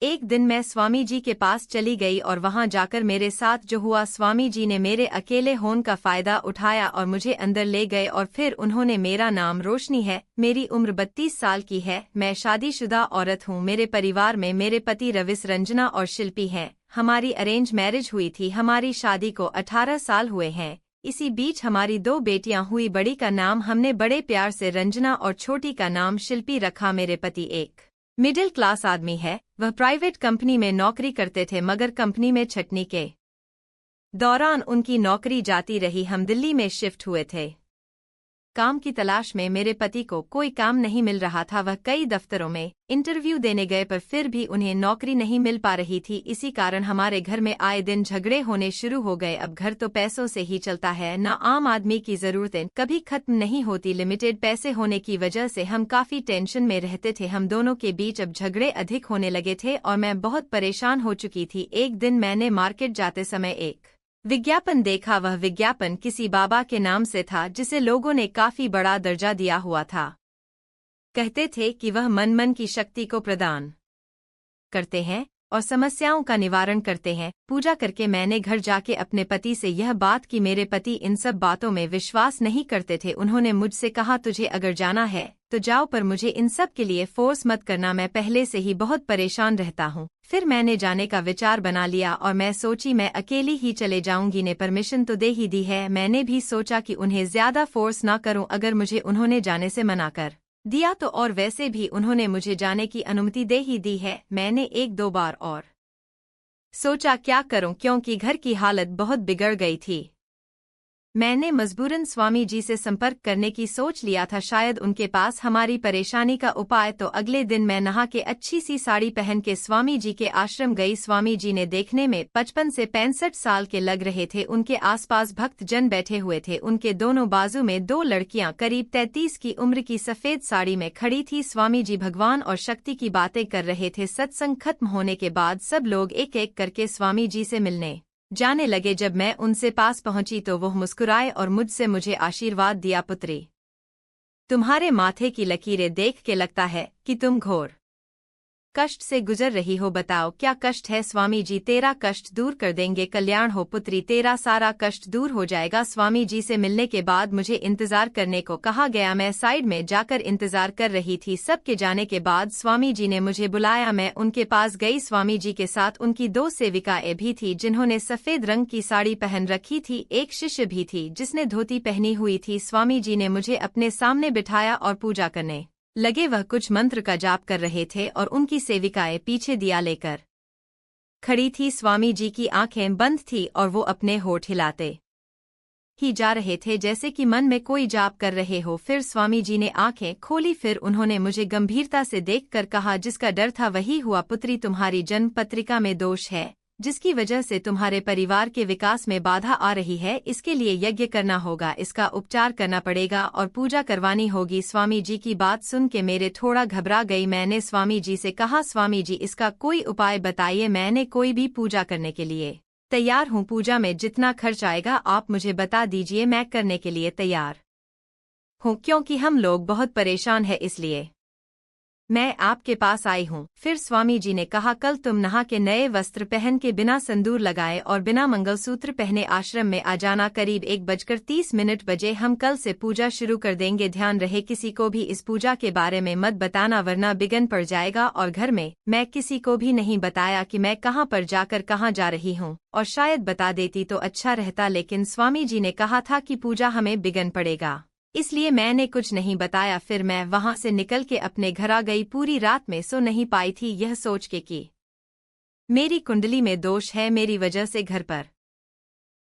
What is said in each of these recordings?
एक दिन मैं स्वामी जी के पास चली गई और वहां जाकर मेरे साथ जो हुआ, स्वामी जी ने मेरे अकेले होने का फायदा उठाया और मुझे अंदर ले गए और फिर उन्होंने, मेरा नाम रोशनी है, मेरी उम्र 32 साल की है, मैं शादीशुदा औरत हूं, मेरे परिवार में मेरे पति रविस, रंजना और शिल्पी हैं, हमारी अरेंज मैरिज हुई थी, हमारी शादी को 18 साल हुए हैं, इसी बीच हमारी 2 बेटियां हुई, बड़ी का नाम हमने बड़े प्यार से रंजना और छोटी का नाम शिल्पी रखा। मेरे पति एक मिडिल क्लास आदमी है, वह प्राइवेट कंपनी में नौकरी करते थे, मगर कंपनी में छटनी के दौरान उनकी नौकरी जाती रही, हम दिल्ली में शिफ्ट हुए थे। काम की तलाश में मेरे पति को कोई काम नहीं मिल रहा था, वह कई दफ्तरों में इंटरव्यू देने गए पर फिर भी उन्हें नौकरी नहीं मिल पा रही थी, इसी कारण हमारे घर में आए दिन झगड़े होने शुरू हो गए। अब घर तो पैसों से ही चलता है, न आम आदमी की जरूरतें कभी खत्म नहीं होती, लिमिटेड पैसे होने की वजह से हम काफी टेंशन में रहते थे, हम दोनों के बीच अब झगड़े अधिक होने लगे थे और मैं बहुत परेशान हो चुकी थी। एक दिन मैंने मार्केट जाते समय एक विज्ञापन देखा, वह विज्ञापन किसी बाबा के नाम से था जिसे लोगों ने काफी बड़ा दर्जा दिया हुआ था, कहते थे कि वह मन की शक्ति को प्रदान करते हैं और समस्याओं का निवारण करते हैं। पूजा करके मैंने घर जाके अपने पति से यह बात की, मेरे पति इन सब बातों में विश्वास नहीं करते थे, उन्होंने मुझसे कहा तुझे अगर जाना है तो जाओ, पर मुझे इन सब के लिए फोर्स मत करना, मैं पहले से ही बहुत परेशान रहता हूँ। फिर मैंने जाने का विचार बना लिया और मैं सोची मैं अकेली ही चले जाऊंगी, ने परमिशन तो दे ही दी है, मैंने भी सोचा कि उन्हें ज्यादा फोर्स ना करूं, अगर मुझे उन्होंने जाने से मना कर दिया तो, और वैसे भी उन्होंने मुझे जाने की अनुमति दे ही दी है। मैंने 1-2 बार और सोचा क्या करूं, क्योंकि घर की हालत बहुत बिगड़ गई थी। मैंने मजबूरन स्वामी जी से संपर्क करने की सोच लिया था, शायद उनके पास हमारी परेशानी का उपाय। तो अगले दिन मैं नहा के अच्छी सी साड़ी पहन के स्वामी जी के आश्रम गई। स्वामी जी ने देखने में 55 से 65 साल के लग रहे थे, उनके आसपास भक्त जन बैठे हुए थे, उनके दोनों बाजू में 2 लड़कियां करीब 33 की उम्र की सफेद साड़ी में खड़ी थी। स्वामी जी भगवान और शक्ति की बातें कर रहे थे। सत्संग खत्म होने के बाद सब लोग एक एक करके स्वामी जी से मिलने जाने लगे। जब मैं उनसे पास पहुंची तो वो मुस्कुराए और मुझे आशीर्वाद दिया, पुत्री तुम्हारे माथे की लकीरें देख के लगता है कि तुम घोर कष्ट से गुजर रही हो, बताओ क्या कष्ट है। स्वामी जी तेरा कष्ट दूर कर देंगे, कल्याण हो पुत्री, तेरा सारा कष्ट दूर हो जाएगा। स्वामी जी से मिलने के बाद मुझे इंतजार करने को कहा गया, मैं साइड में जाकर इंतजार कर रही थी। सबके जाने के बाद स्वामी जी ने मुझे बुलाया, मैं उनके पास गई। स्वामी जी के साथ उनकी 2 सेविकाएं भी थी जिन्होंने सफेद रंग की साड़ी पहन रखी थी, एक शिष्य भी थी जिसने धोती पहनी हुई थी। स्वामी जी ने मुझे अपने सामने बिठाया और पूजा करने लगे, वह कुछ मंत्र का जाप कर रहे थे और उनकी सेविकाएं पीछे दिया लेकर खड़ी थी। स्वामी जी की आंखें बंद थी और वो अपने होठ हिलाते ही जा रहे थे जैसे कि मन में कोई जाप कर रहे हो। फिर स्वामी जी ने आंखें खोली, फिर उन्होंने मुझे गंभीरता से देखकर कहा, जिसका डर था वही हुआ पुत्री, तुम्हारी जन्म पत्रिका में दोष है जिसकी वजह से तुम्हारे परिवार के विकास में बाधा आ रही है, इसके लिए यज्ञ करना होगा, इसका उपचार करना पड़ेगा और पूजा करवानी होगी। स्वामी जी की बात सुन के मेरे थोड़ा घबरा गई। मैंने स्वामी जी से कहा, स्वामी जी इसका कोई उपाय बताइए, मैंने कोई भी पूजा करने के लिए तैयार हूँ, पूजा में जितना खर्च आएगा आप मुझे बता दीजिए, मैं करने के लिए तैयार हूँ, क्योंकि हम लोग बहुत परेशान हैं, इसलिए मैं आपके पास आई हूँ। फिर स्वामी जी ने कहा, कल तुम नहा के नए वस्त्र पहन के बिना संदूर लगाए और बिना मंगलसूत्र पहने आश्रम में आ जाना, करीब 1:30 बजे हम कल से पूजा शुरू कर देंगे। ध्यान रहे किसी को भी इस पूजा के बारे में मत बताना वरना बिगन पड़ जाएगा। और घर में मैं किसी को भी नहीं बताया कि मैं कहाँ पर जाकर कहाँ जा रही हूँ, और शायद बता देती तो अच्छा रहता, लेकिन स्वामी जी ने कहा था कि पूजा हमें बिगन पड़ेगा, इसलिए मैंने कुछ नहीं बताया। फिर मैं वहां से निकल के अपने घर आ गई। पूरी रात में सो नहीं पाई थी, यह सोच के कि मेरी कुंडली में दोष है, मेरी वजह से घर पर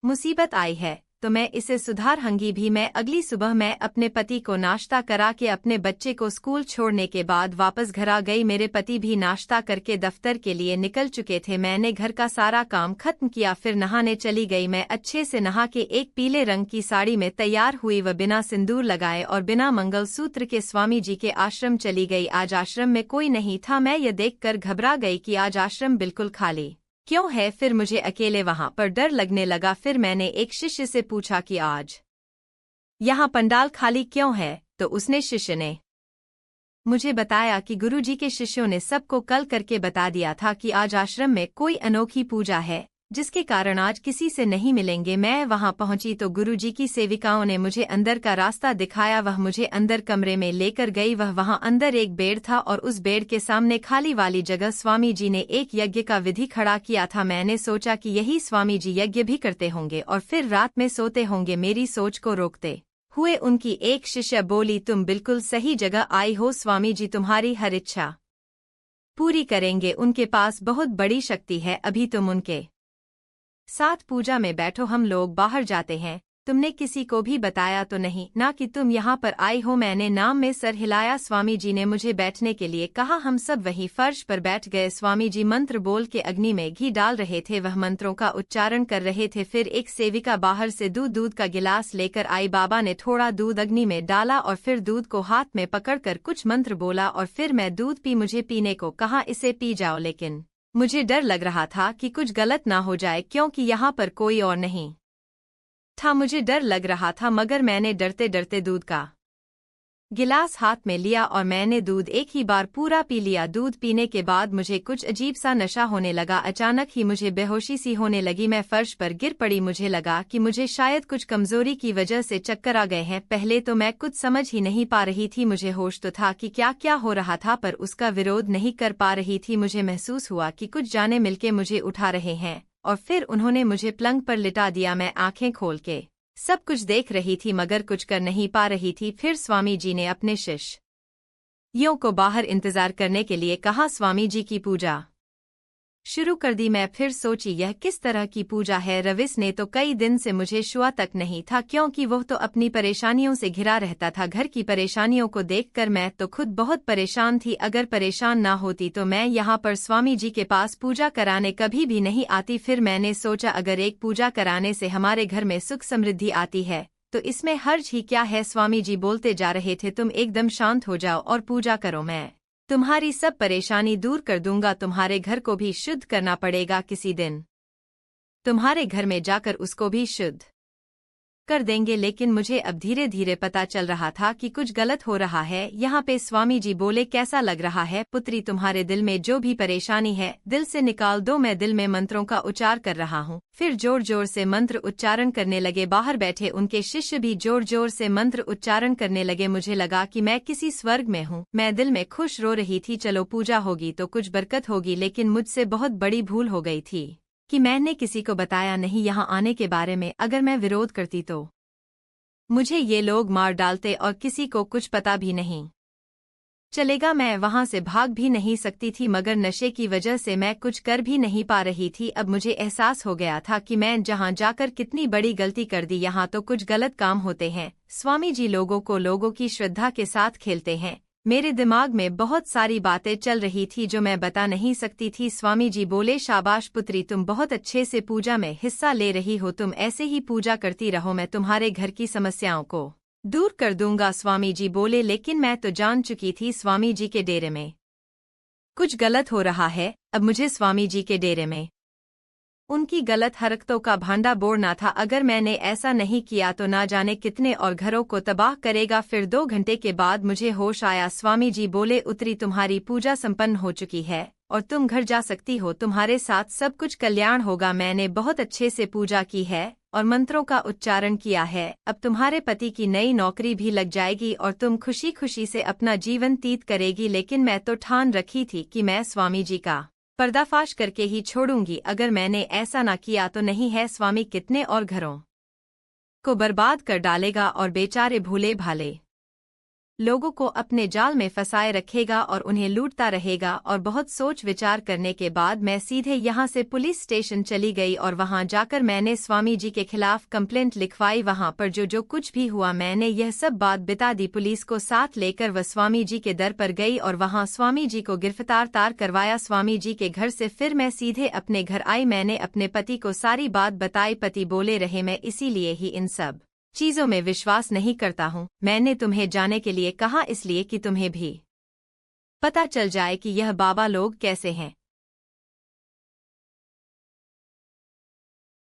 मुसीबत आई है, तो मैं इसे सुधारूंगी भी। मैं अगली सुबह मैं अपने पति को नाश्ता करा के अपने बच्चे को स्कूल छोड़ने के बाद वापस घर आ गई। मेरे पति भी नाश्ता करके दफ्तर के लिए निकल चुके थे। मैंने घर का सारा काम खत्म किया, फिर नहाने चली गई। मैं अच्छे से नहा के एक पीले रंग की साड़ी में तैयार हुई, वह बिना सिंदूर लगाए और बिना मंगलसूत्र के स्वामी जी के आश्रम चली गई। आज आश्रम में कोई नहीं था, मैं यह देखकर घबरा गई कि आज आश्रम बिल्कुल खाली क्यों है। फिर मुझे अकेले वहां पर डर लगने लगा। फिर मैंने एक शिष्य से पूछा कि आज यहाँ पंडाल खाली क्यों है, तो उसने शिष्य ने मुझे बताया कि गुरुजी के शिष्यों ने सबको कल करके बता दिया था कि आज आश्रम में कोई अनोखी पूजा है, जिसके कारण आज किसी से नहीं मिलेंगे। मैं वहां पहुंची तो गुरुजी की सेविकाओं ने मुझे अंदर का रास्ता दिखाया। वह मुझे अंदर कमरे में लेकर गई। वहां अंदर एक बेड था और उस बेड के सामने खाली वाली जगह स्वामी जी ने एक यज्ञ का विधि खड़ा किया था। मैंने सोचा कि यही स्वामी जी यज्ञ भी करते होंगे और फिर रात में सोते होंगे। मेरी सोच को रोकते हुए उनकी एक शिष्य बोली, तुम बिल्कुल सही जगह आई हो, स्वामी जी तुम्हारी हर इच्छा पूरी करेंगे। उनके पास बहुत बड़ी शक्ति है, अभी तुम उनके साथ पूजा में बैठो, हम लोग बाहर जाते हैं। तुमने किसी को भी बताया तो नहीं ना कि तुम यहाँ पर आई हो? मैंने नाम में सर हिलाया। स्वामी जी ने मुझे बैठने के लिए कहा। हम सब वहीं फर्श पर बैठ गए। स्वामी जी मंत्र बोल के अग्नि में घी डाल रहे थे, वह मंत्रों का उच्चारण कर रहे थे। फिर एक सेविका बाहर से दूध का गिलास लेकर आई। बाबा ने थोड़ा दूध अग्नि में डाला और फिर दूध को हाथ में पकड़कर कुछ मंत्र बोला और फिर मैं दूध पी। मुझे पीने को कहा, इसे पी जाओ, लेकिन मुझे डर लग रहा था कि कुछ गलत ना हो जाए, क्योंकि यहाँ पर कोई और नहीं था। मुझे डर लग रहा था, मगर मैंने डरते डरते दूध का गिलास हाथ में लिया और मैंने दूध एक ही बार पूरा पी लिया। दूध पीने के बाद मुझे कुछ अजीब सा नशा होने लगा। अचानक ही मुझे बेहोशी सी होने लगी। मैं फर्श पर गिर पड़ी। मुझे लगा कि मुझे शायद कुछ कमजोरी की वजह से चक्कर आ गए हैं। पहले तो मैं कुछ समझ ही नहीं पा रही थी। मुझे होश तो था कि क्या क्या हो रहा था, पर उसका विरोध नहीं कर पा रही थी। मुझे महसूस हुआ कि कुछ जाने मिलके मुझे उठा रहे हैं और फिर उन्होंने मुझे पलंग पर लिटा दिया। मैं आंखें खोल के सब कुछ देख रही थी, मगर कुछ कर नहीं पा रही थी। फिर स्वामी जी ने अपने शिष्यों को बाहर इंतजार करने के लिए कहा। स्वामी जी की पूजा शुरू कर दी। मैं फिर सोची, यह किस तरह की पूजा है? रविश ने तो कई दिन से मुझे छुआ तक नहीं था, क्योंकि वह तो अपनी परेशानियों से घिरा रहता था। घर की परेशानियों को देखकर मैं तो खुद बहुत परेशान थी। अगर परेशान ना होती तो मैं यहाँ पर स्वामी जी के पास पूजा कराने कभी भी नहीं आती। फिर मैंने सोचा, अगर एक पूजा कराने से हमारे घर में सुख समृद्धि आती है तो इसमें हर्ज ही क्या है? स्वामी जी बोलते जा रहे थे, तुम एकदम शांत हो जाओ और पूजा करो, मैं तुम्हारी सब परेशानी दूर कर दूंगा। तुम्हारे घर को भी शुद्ध करना पड़ेगा, किसी दिन तुम्हारे घर में जाकर उसको भी शुद्ध कर देंगे। लेकिन मुझे अब धीरे धीरे पता चल रहा था कि कुछ गलत हो रहा है। यहाँ पे स्वामी जी बोले, कैसा लग रहा है पुत्री? तुम्हारे दिल में जो भी परेशानी है दिल से निकाल दो। मैं दिल में मंत्रों का उच्चार कर रहा हूँ। फिर जोर जोर से मंत्र उच्चारण करने लगे। बाहर बैठे उनके शिष्य भी जोर जोर से मंत्र उच्चारण करने लगे। मुझे लगा कि मैं किसी स्वर्ग में हूँ। मैं दिल में खुश रो रही थी, चलो पूजा होगी तो कुछ बरकत होगी। लेकिन मुझसे बहुत बड़ी भूल हो गई थी कि मैंने किसी को बताया नहीं यहाँ आने के बारे में। अगर मैं विरोध करती तो मुझे ये लोग मार डालते और किसी को कुछ पता भी नहीं चलेगा। मैं वहां से भाग भी नहीं सकती थी, मगर नशे की वजह से मैं कुछ कर भी नहीं पा रही थी। अब मुझे एहसास हो गया था कि मैं जहां जाकर कितनी बड़ी गलती कर दी। यहाँ तो कुछ गलत काम होते हैं। स्वामी जी लोगों की श्रद्धा के साथ खेलते हैं। मेरे दिमाग में बहुत सारी बातें चल रही थी जो मैं बता नहीं सकती थी। स्वामी जी बोले, शाबाश पुत्री, तुम बहुत अच्छे से पूजा में हिस्सा ले रही हो। तुम ऐसे ही पूजा करती रहो, मैं तुम्हारे घर की समस्याओं को दूर कर दूंगा। स्वामी जी बोले, लेकिन मैं तो जान चुकी थी स्वामी जी के डेरे में कुछ गलत हो रहा है। अब मुझे स्वामी जी के डेरे में उनकी गलत हरकतों का भांडा बोड़ना था। अगर मैंने ऐसा नहीं किया तो ना जाने कितने और घरों को तबाह करेगा। फिर 2 घंटे के बाद मुझे होश आया। स्वामी जी बोले, उतरी, तुम्हारी पूजा संपन्न हो चुकी है और तुम घर जा सकती हो। तुम्हारे साथ सब कुछ कल्याण होगा। मैंने बहुत अच्छे से पूजा की है और मंत्रों का उच्चारण किया है। अब तुम्हारे पति की नई नौकरी भी लग जाएगी और तुम खुशी खुशी से अपना जीवन व्यतीत करेगी। लेकिन मैं तो ठान रखी थी कि मैं स्वामी जी का पर्दाफाश करके ही छोड़ूंगी। अगर मैंने ऐसा ना किया तो नहीं है स्वामी कितने और घरों को बर्बाद कर डालेगा और बेचारे भूले भाले लोगों को अपने जाल में फंसाए रखेगा और उन्हें लूटता रहेगा। और बहुत सोच विचार करने के बाद मैं सीधे यहाँ से पुलिस स्टेशन चली गई और वहाँ जाकर मैंने स्वामी जी के खिलाफ कंप्लेंट लिखवाई। वहाँ पर जो कुछ भी हुआ मैंने यह सब बात बता दी। पुलिस को साथ लेकर वह स्वामी जी के दर पर गई और वहाँ स्वामी जी को गिरफ्तार करवाया स्वामी जी के घर से। फिर मैं सीधे अपने घर आई। मैंने अपने पति को सारी बात बताई। पति बोले रहे, मैं इसीलिए ही इन सब चीजों में विश्वास नहीं करता हूँ। मैंने तुम्हें जाने के लिए कहा, इसलिए कि तुम्हें भी पता चल जाए कि यह बाबा लोग कैसे हैं।